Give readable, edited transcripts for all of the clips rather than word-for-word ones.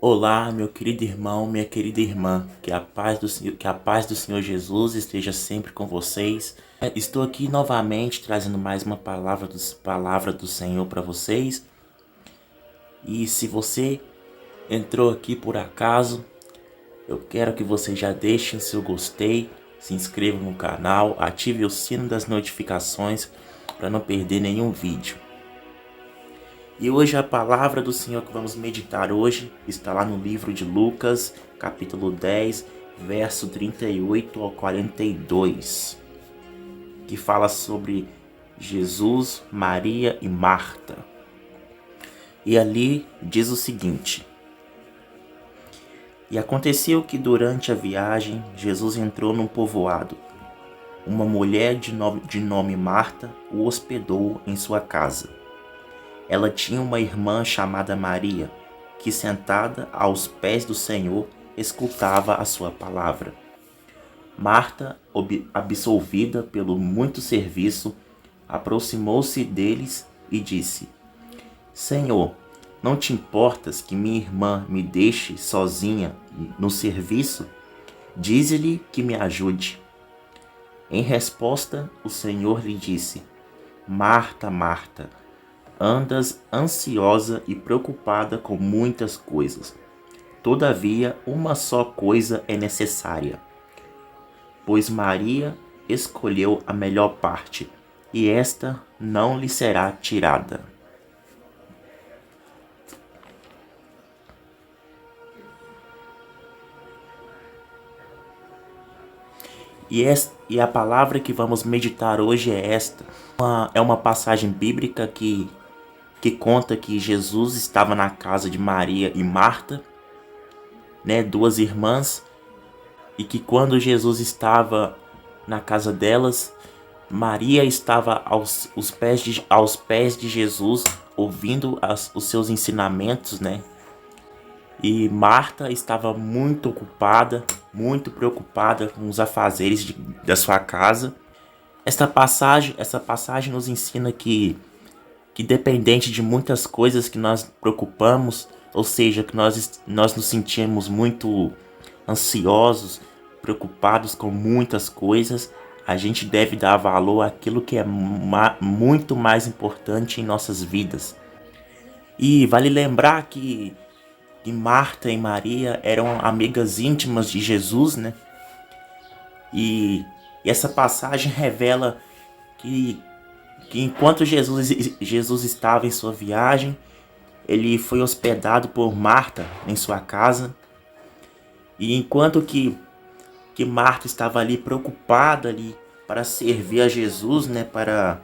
Olá, meu querido irmão, minha querida irmã, que a paz do Senhor Jesus esteja sempre com vocês. Estou aqui novamente trazendo mais uma palavra do Senhor para vocês. E se você entrou aqui por acaso, eu quero que você já deixe seu gostei, se inscreva no canal, ative o sino das notificações para não perder nenhum vídeo. E hoje a palavra do Senhor que vamos meditar hoje está lá no livro de Lucas, capítulo 10, verso 38 ao 42, que fala sobre Jesus, Maria e Marta. E ali diz o seguinte: E aconteceu que durante a viagem Jesus entrou num povoado. Uma mulher de nome Marta o hospedou em sua casa. Ela tinha uma irmã chamada Maria, que sentada aos pés do Senhor, escutava a sua palavra. Marta, absolvida pelo muito serviço, aproximou-se deles e disse: Senhor, não te importas que minha irmã me deixe sozinha no serviço? Dize-lhe que me ajude. Em resposta, o Senhor lhe disse: Marta, Marta, andas ansiosa e preocupada com muitas coisas. Todavia, uma só coisa é necessária. Pois Maria escolheu a melhor parte, e esta não lhe será tirada. E a palavra que vamos meditar hoje é esta. É uma passagem bíblica que conta que Jesus estava na casa de Maria e Marta, né, duas irmãs, e que quando Jesus estava na casa delas, Maria estava aos pés de Jesus, ouvindo os seus ensinamentos, né? E Marta estava muito ocupada, muito preocupada com os afazeres da sua casa. Essa passagem nos ensina que dependente de muitas coisas que nós preocupamos, ou seja, que nós nos sentimos muito ansiosos, preocupados com muitas coisas, a gente deve dar valor àquilo que é muito mais importante em nossas vidas. E vale lembrar que Marta e Maria eram amigas íntimas de Jesus, né? E essa passagem revela que enquanto Jesus estava em sua viagem, ele foi hospedado por Marta em sua casa. E enquanto que Marta estava ali preocupada ali para servir a Jesus, né, para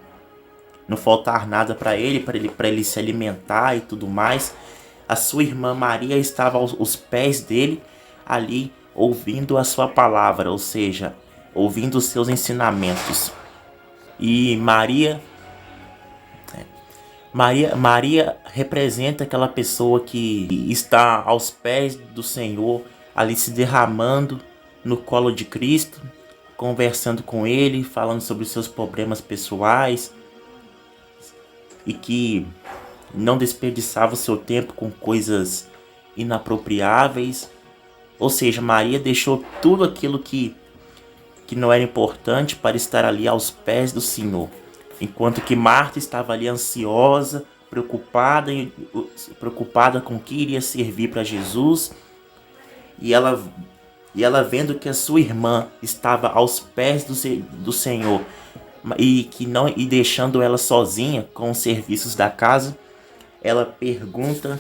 não faltar nada para ele se alimentar e tudo mais, a sua irmã Maria estava aos pés dele ali ouvindo a sua palavra, ou seja, ouvindo os seus ensinamentos. E Maria representa aquela pessoa que está aos pés do Senhor, ali se derramando no colo de Cristo, conversando com Ele, falando sobre os seus problemas pessoais, e que não desperdiçava o seu tempo com coisas inapropriáveis. Ou seja, Maria deixou tudo aquilo que não era importante para estar ali aos pés do Senhor. Enquanto que Marta estava ali ansiosa, preocupada com o que iria servir para Jesus, e ela vendo que a sua irmã estava aos pés do Senhor e deixando ela sozinha com os serviços da casa, ela pergunta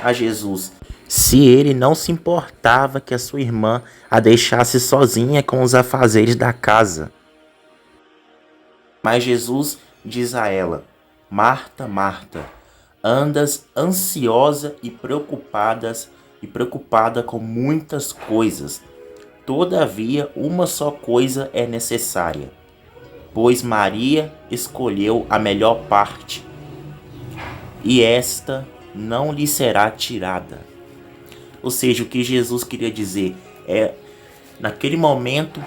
a Jesus se ele não se importava que a sua irmã a deixasse sozinha com os afazeres da casa. Mas Jesus diz a ela: Marta, Marta, andas ansiosa e preocupada com muitas coisas. Todavia, uma só coisa é necessária. Pois Maria escolheu a melhor parte, e esta não lhe será tirada. Ou seja, o que Jesus queria dizer é, naquele momento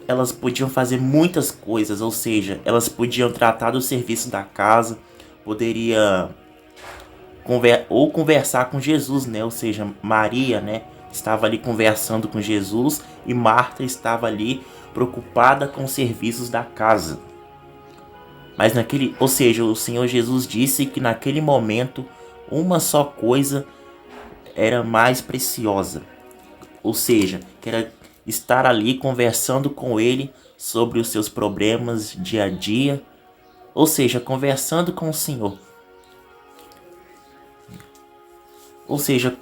elas podiam fazer muitas coisas, ou seja, elas podiam tratar do serviço da casa, poderia ou conversar com Jesus, né? Ou seja, Maria, né, estava ali conversando com Jesus e Marta estava ali preocupada com os serviços da casa. Mas ou seja, o Senhor Jesus disse que naquele momento uma só coisa era mais preciosa. Ou seja, que era estar ali conversando com ele sobre os seus problemas dia a dia. Ou seja, conversando com o Senhor. Ou seja,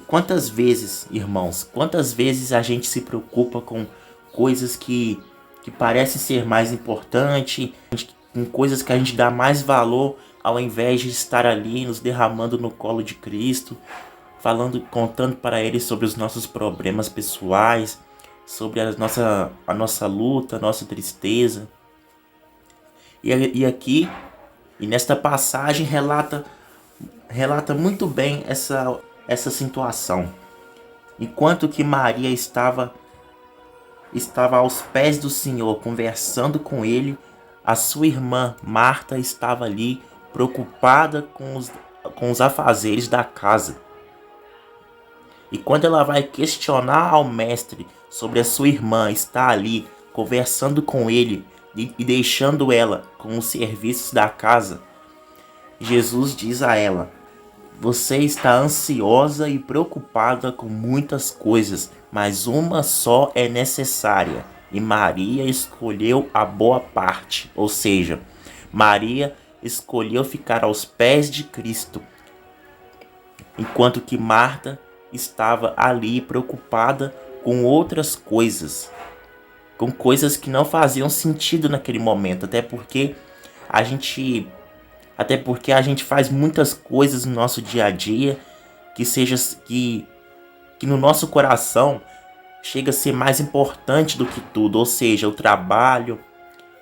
quantas vezes, irmãos, quantas vezes a gente se preocupa com coisas que parecem ser mais importantes, com coisas que a gente dá mais valor, ao invés de estar ali nos derramando no colo de Cristo, falando, contando para Ele sobre os nossos problemas pessoais, sobre a nossa luta, a nossa tristeza. E aqui, e nesta passagem, relata muito bem essa situação. Enquanto que Maria estava aos pés do Senhor, conversando com ele, a sua irmã Marta estava ali, preocupada com os afazeres da casa. E quando ela vai questionar ao mestre sobre a sua irmã estar ali, conversando com ele e deixando ela com os serviços da casa, Jesus diz a ela: você está ansiosa e preocupada com muitas coisas, mas uma só é necessária. E Maria escolheu a boa parte. Ou seja, Maria escolheu ficar aos pés de Cristo, enquanto que Marta estava ali preocupada com outras coisas, com coisas que não faziam sentido naquele momento, até porque a gente faz muitas coisas no nosso dia a dia que no nosso coração chega a ser mais importante do que tudo, ou seja, o trabalho,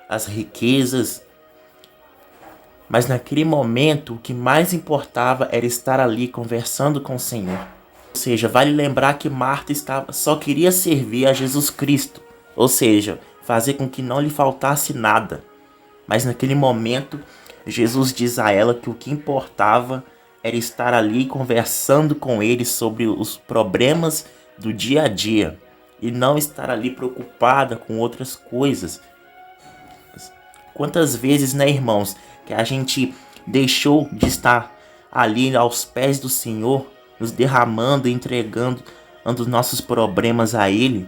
as riquezas. Mas naquele momento o que mais importava era estar ali conversando com o Senhor. Ou seja, vale lembrar que Marta só queria servir a Jesus Cristo, ou seja, fazer com que não lhe faltasse nada. Mas naquele momento Jesus diz a ela que o que importava era estar ali conversando com ele sobre os problemas do dia a dia e não estar ali preocupada com outras coisas. Quantas vezes, né, irmãos, que a gente deixou de estar ali aos pés do Senhor, nos derramando e entregando os nossos problemas a Ele.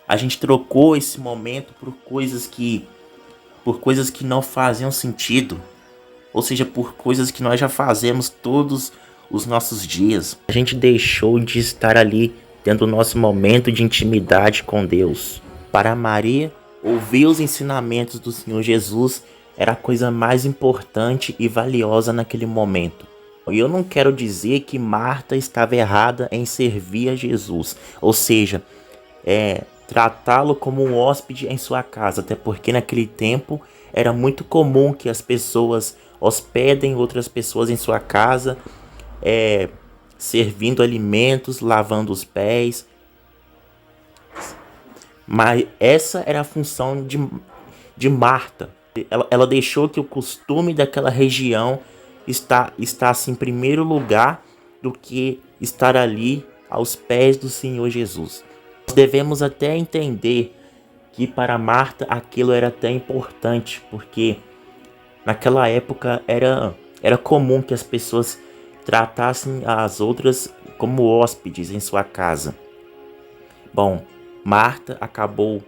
A gente trocou esse momento por coisas que não faziam sentido, ou seja, por coisas que nós já fazemos todos os nossos dias. A gente deixou de estar ali tendo o nosso momento de intimidade com Deus. Para Maria, ouvir os ensinamentos do Senhor Jesus era a coisa mais importante e valiosa naquele momento. E eu não quero dizer que Marta estava errada em servir a Jesus, ou seja, tratá-lo como um hóspede em sua casa, até porque naquele tempo era muito comum que as pessoas hospedem outras pessoas em sua casa, servindo alimentos, lavando os pés. Mas essa era a função de Marta. Ela deixou que o costume daquela região estar em primeiro lugar do que estar ali aos pés do Senhor Jesus. Nós devemos até entender que para Marta aquilo era até importante, porque naquela época era comum que as pessoas tratassem as outras como hóspedes em sua casa. Bom, Marta acabou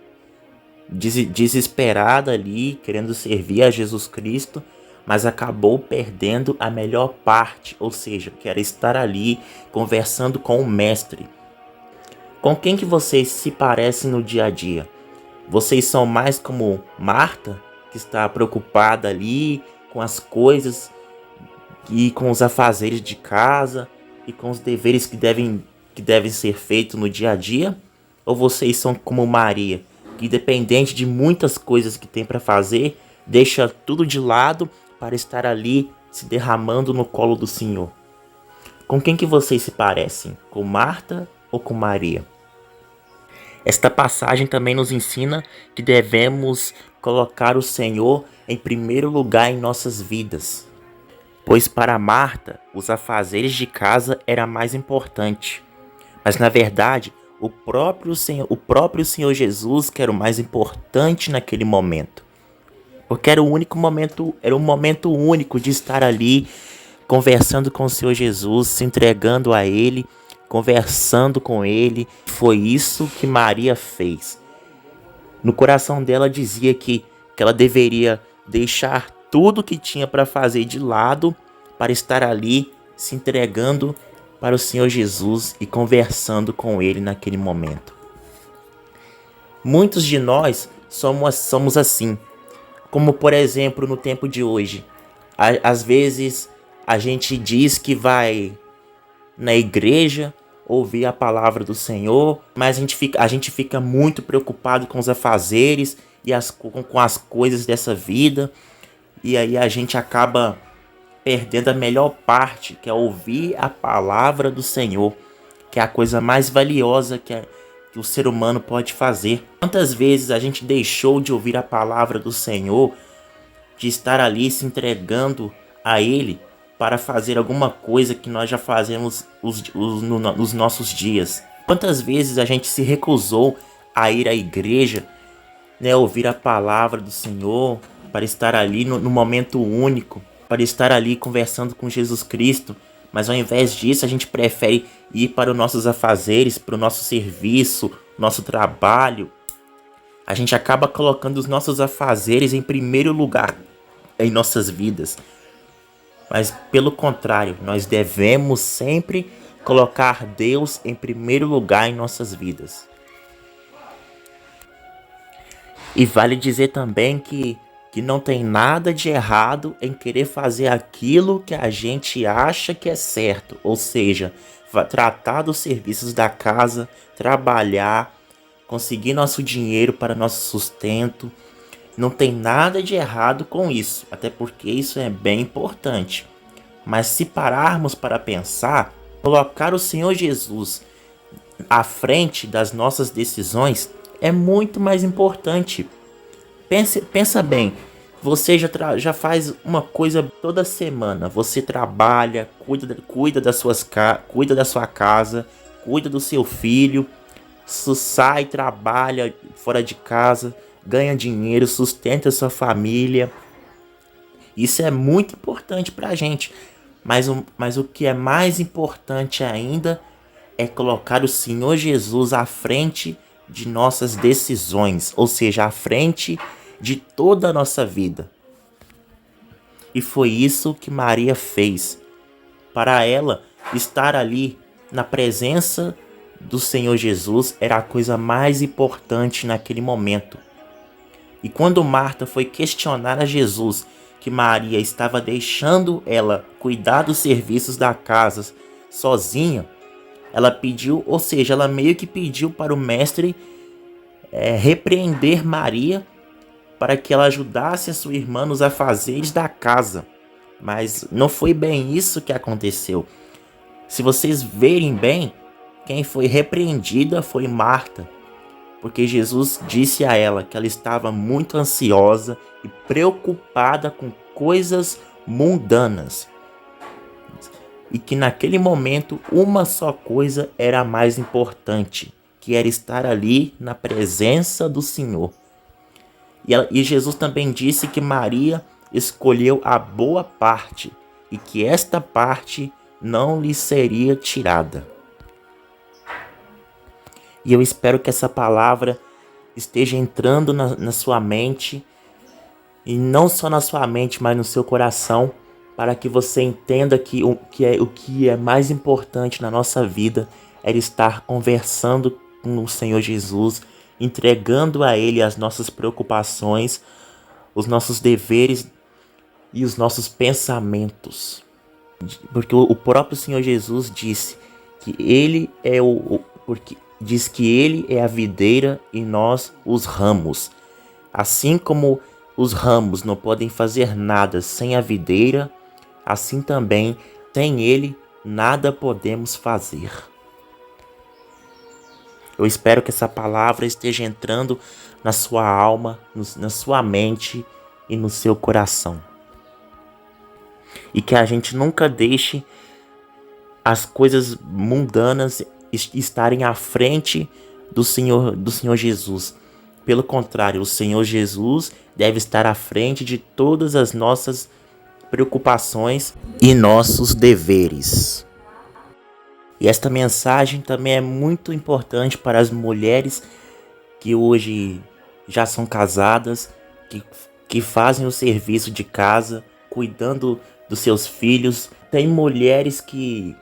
desesperada ali, querendo servir a Jesus Cristo, mas acabou perdendo a melhor parte, ou seja, que era estar ali conversando com o mestre. Com quem que vocês se parecem no dia a dia? Vocês são mais como Marta, que está preocupada ali com as coisas e com os afazeres de casa e com os deveres que devem ser feitos no dia a dia? Ou vocês são como Maria, que independente de muitas coisas que tem para fazer, deixa tudo de lado para estar ali se derramando no colo do Senhor? Com quem que vocês se parecem? Com Marta ou com Maria? Esta passagem também nos ensina que devemos colocar o Senhor em primeiro lugar em nossas vidas. Pois para Marta, os afazeres de casa era mais importante. Mas na verdade, o próprio Senhor Jesus que era o mais importante naquele momento. Porque era o único momento, era um momento único de estar ali conversando com o Senhor Jesus, se entregando a Ele, conversando com Ele. Foi isso que Maria fez. No coração dela dizia que ela deveria deixar tudo que tinha para fazer de lado para estar ali se entregando para o Senhor Jesus e conversando com Ele naquele momento. Muitos de nós somos assim, como por exemplo no tempo de hoje. Às vezes a gente diz que vai na igreja ouvir a palavra do Senhor, mas a gente fica muito preocupado com os afazeres e com as coisas dessa vida, e aí a gente acaba perdendo a melhor parte, que é ouvir a palavra do Senhor, que é a coisa mais valiosa que o ser humano pode fazer. Quantas vezes a gente deixou de ouvir a palavra do Senhor, de estar ali se entregando a Ele para fazer alguma coisa que nós já fazemos nos nossos dias? Quantas vezes a gente se recusou a ir à igreja, né, ouvir a palavra do Senhor, para estar ali no momento único, para estar ali conversando com Jesus Cristo, mas ao invés disso a gente prefere ir para os nossos afazeres, para o nosso serviço, nosso trabalho. A gente acaba colocando os nossos afazeres em primeiro lugar em nossas vidas. Mas pelo contrário, nós devemos sempre colocar Deus em primeiro lugar em nossas vidas. E vale dizer também que não tem nada de errado em querer fazer aquilo que a gente acha que é certo. Ou seja, tratar dos serviços da casa, trabalhar, conseguir nosso dinheiro para nosso sustento. Não tem nada de errado com isso, até porque isso é bem importante. Mas se pararmos para pensar, colocar o Senhor Jesus à frente das nossas decisões é muito mais importante. Pensa bem, você já faz uma coisa toda semana. Você trabalha, cuida da sua casa, cuida do seu filho, sai, trabalha fora de casa, ganha dinheiro, sustenta sua família. Isso é muito importante pra gente. Mas o que é mais importante ainda é colocar o Senhor Jesus à frente de nossas decisões, ou seja, à frente de toda a nossa vida. E foi isso que Maria fez. Para ela, estar ali na presença do Senhor Jesus era a coisa mais importante naquele momento. E quando Marta foi questionar a Jesus que Maria estava deixando ela cuidar dos serviços da casa sozinha, ela pediu, ou seja, ela meio que pediu para o mestre repreender Maria para que ela ajudasse a sua irmã nos afazeres da casa. Mas não foi bem isso que aconteceu. Se vocês verem bem, quem foi repreendida foi Marta, porque Jesus disse a ela que ela estava muito ansiosa e preocupada com coisas mundanas, e que naquele momento uma só coisa era a mais importante, que era estar ali na presença do Senhor. E Jesus também disse que Maria escolheu a boa parte e que esta parte não lhe seria tirada. E eu espero que essa palavra esteja entrando na sua mente, e não só na sua mente, mas no seu coração, para que você entenda que o que é mais importante na nossa vida é estar conversando com o Senhor Jesus, entregando a Ele as nossas preocupações, os nossos deveres e os nossos pensamentos. Porque o próprio Senhor Jesus disse que Ele é diz que Ele é a videira e nós os ramos. Assim como os ramos não podem fazer nada sem a videira, assim também, sem Ele, nada podemos fazer. Eu espero que essa palavra esteja entrando na sua alma, na sua mente e no seu coração. e que a gente nunca deixe as coisas mundanas estarem à frente do Senhor Jesus. Pelo contrário, o Senhor Jesus deve estar à frente de todas as nossas preocupações e nossos deveres. E esta mensagem também é muito importante para as mulheres que hoje já são casadas, que fazem o serviço de casa, cuidando dos seus filhos. Tem mulheres que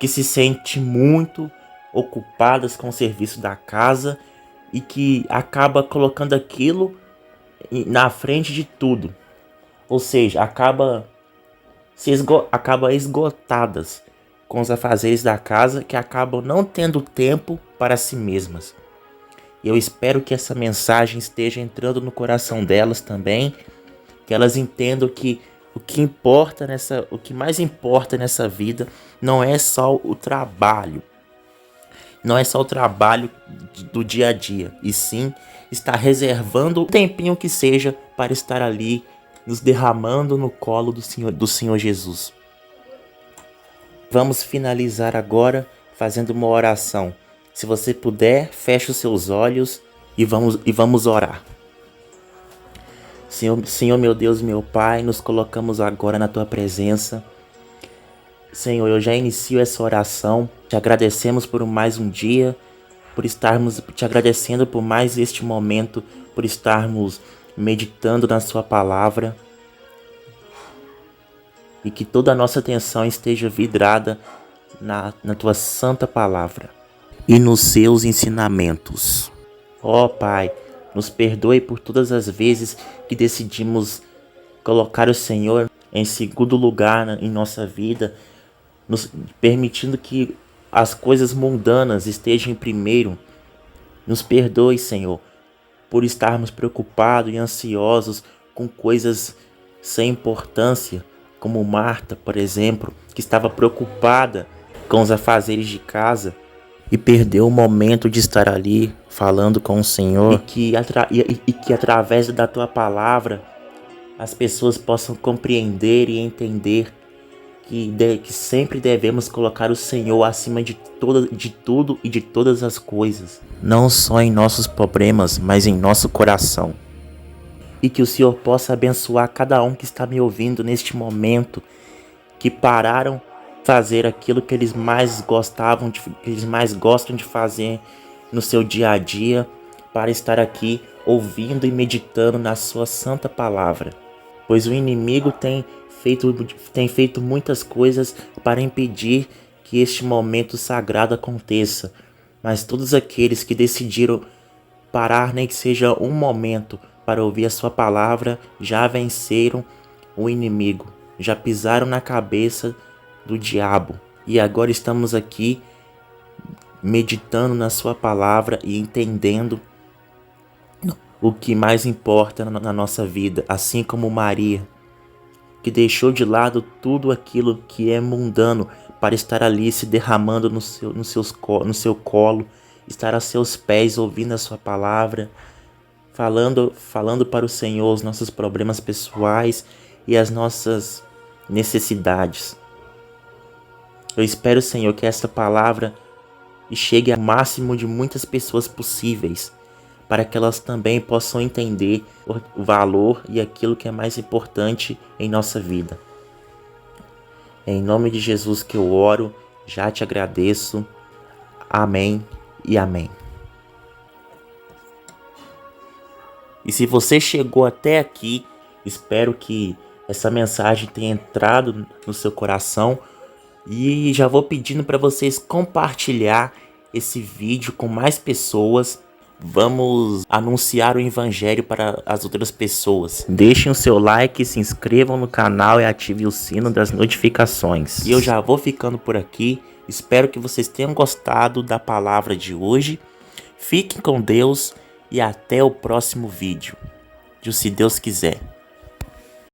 se sentem muito ocupadas com o serviço da casa e que acaba colocando aquilo na frente de tudo. Ou seja, acaba esgotadas com os afazeres da casa, que acabam não tendo tempo para si mesmas. Eu espero que essa mensagem esteja entrando no coração delas também, que elas entendam que o que mais importa nessa vida não é só o trabalho. Não é só o trabalho do dia a dia, e sim estar reservando o tempinho que seja para estar ali nos derramando no colo do Senhor Jesus. Vamos finalizar agora fazendo uma oração. Se você puder, feche os seus olhos e vamos orar. Senhor, meu Deus, meu Pai, nos colocamos agora na Tua presença. Senhor, eu já inicio essa oração. Te agradecemos por mais um dia, por estarmos te agradecendo por mais este momento, por estarmos meditando na Sua palavra. E que toda a nossa atenção esteja vidrada na Tua santa palavra e nos seus ensinamentos. Ó Pai, nos perdoe por todas as vezes que decidimos colocar o Senhor em segundo lugar em nossa vida, nos permitindo que as coisas mundanas estejam em primeiro. Nos perdoe, Senhor, por estarmos preocupados e ansiosos com coisas sem importância, como Marta, por exemplo, que estava preocupada com os afazeres de casa e perdeu o momento de estar ali falando com o Senhor, e que através da Tua palavra as pessoas possam compreender e entender que sempre devemos colocar o Senhor acima de tudo e de todas as coisas, não só em nossos problemas, mas em nosso coração. E que o Senhor possa abençoar cada um que está me ouvindo neste momento, que pararam de fazer aquilo que eles mais gostavam, que eles mais gostam de fazer no seu dia a dia, para estar aqui ouvindo e meditando na Sua santa palavra. Pois o inimigo tem feito muitas coisas para impedir que este momento sagrado aconteça, mas todos aqueles que decidiram parar, nem que seja um momento, para ouvir a Sua palavra, já venceram o inimigo, já pisaram na cabeça do diabo. E agora estamos aqui meditando na Sua palavra e entendendo o que mais importa na nossa vida, assim como Maria, que deixou de lado tudo aquilo que é mundano para estar ali se derramando no seu colo, estar a seus pés ouvindo a Sua palavra, falando para o Senhor os nossos problemas pessoais e as nossas necessidades. Eu espero, Senhor, que esta palavra chegue ao máximo de muitas pessoas possíveis, para que elas também possam entender o valor e aquilo que é mais importante em nossa vida. É em nome de Jesus que eu oro, já te agradeço. Amém e amém. E se você chegou até aqui, espero que essa mensagem tenha entrado no seu coração. E já vou pedindo para vocês compartilhar esse vídeo com mais pessoas. Vamos anunciar o Evangelho para as outras pessoas. Deixem o seu like, se inscrevam no canal e ativem o sino das notificações. E eu já vou ficando por aqui. Espero que vocês tenham gostado da palavra de hoje. Fiquem com Deus e até o próximo vídeo, se Deus quiser.